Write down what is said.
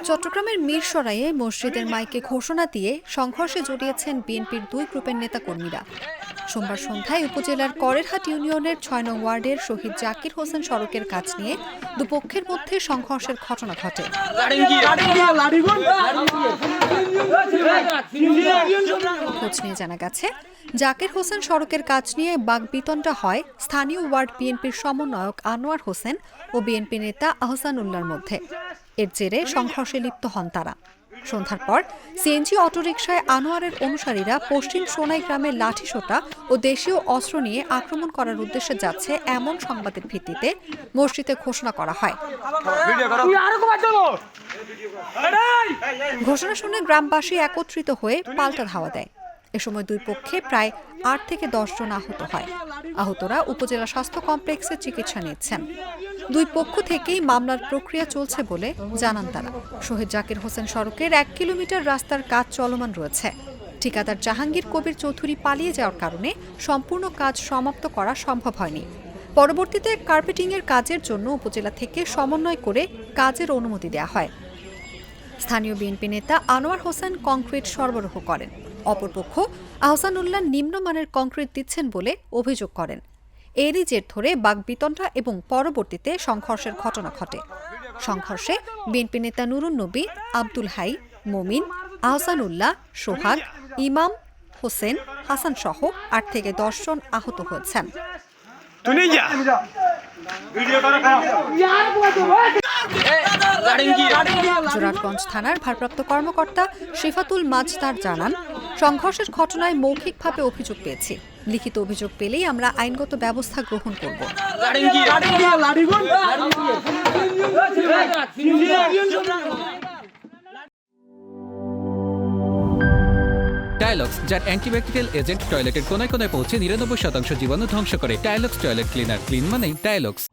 চট্টগ্রামের মিরসরাইয়ে মসজিদের মাইকে ঘোষণা দিয়ে সংঘর্ষে জড়িয়েছেন বিএনপির দুই গ্রুপের নেতাকর্মীরা। সোমবার সন্ধ্যায় উপজেলার করেরহাট ইউনিয়নের ৬ নং ওয়ার্ডের শহীদ জাকির হোসেন সড়কের কাছ নিয়ে দুপক্ষের মধ্যে সংঘর্ষের ঘটনা ঘটে। খোঁজ নিয়ে জানা গেছে, জাকির হোসেন সড়কের কাজ নিয়ে বাকবিতণ্ডা হয় স্থানীয় ওয়ার্ড বিএনপির সমন্বয়ক আনোয়ার হোসেন ও বিএনপি নেতা আহসানুল্লাহর মধ্যে। এর জেরে সংঘর্ষে লিপ্ত হন তারা। সন্ধ্যার পর সিএনজি অটোরিকশায় আনোয়ারের অনুসারীরা পশ্চিম সোনাই গ্রামের লাঠিসোঁটা ও দেশীয় অস্ত্র নিয়ে আক্রমণ করার উদ্দেশ্যে যাচ্ছে এমন সংবাদের ভিত্তিতে মসজিদে ঘোষণা করা হয়। ঘোষণা শুনে গ্রামবাসী একত্রিত হয়ে পাল্টা ধাওয়া দেয়। এ সময় দুই পক্ষে প্রায় ৮ থেকে ১০ জন আহত হয়। আহতরা উপজেলা স্বাস্থ্য কমপ্লেক্সে চিকিৎসা নিচ্ছেন। দুই পক্ষ থেকেই মামলার প্রক্রিয়া চলছে বলে জানান তারা। শহীদ জাকির হোসেন সড়কের ১ কিলোমিটার রাস্তার কাজ চলমান রয়েছে। ঠিকাদার জাহাঙ্গীর কবির চৌধুরী পালিয়ে যাওয়ার কারণে সম্পূর্ণ কাজ সমাপ্ত করা সম্ভব হয়নি। পরবর্তীতে কার্পেটিংয়ের কাজের জন্য উপজেলা থেকে সমন্বয় করে কাজের অনুমতি দেওয়া হয়। স্থানীয় বিএনপি নেতা আনোয়ার হোসেন কংক্রিট সরবরাহ করেন। অপরপক্ষ আহসানুল্লাহ নিম্নমানের কংক্রিট দিচ্ছেন বলে অভিযোগ করেন। এরই জের ধরে বাকবিতণ্ডা এবং পরবর্তীতে সংঘর্ষের ঘটনা ঘটে। সংঘর্ষে বিএনপি নেতা নুরুন নবী, আব্দুল হাই, মমিন, আহসানুল্লাহ, সোহাগ, ইমাম হোসেন, হাসান সহ ৮ থেকে ১০ জন আহত হয়েছেন। জোরারগঞ্জ থানার ভারপ্রাপ্ত কর্মকর্তা শিফাতুল মাজদার জানান, সংঘর্ষের ঘটনায় মৌখিকভাবে অভিযোগ পেয়েছি। লিখিত অভিযোগ পেলেই আমরা আইনগত ব্যবস্থা গ্রহণ করব। টাইলক্স, যার অ্যান্টিব্যাকটেরিয়াল এজেন্ট টয়লেটের কোনায় কোনায় পৌঁছে ৯৯% জীবাণু ধ্বংস করে। টাইলক্স টয়লেট ক্লিনার, ক্লিন মানেই টাইলক্স।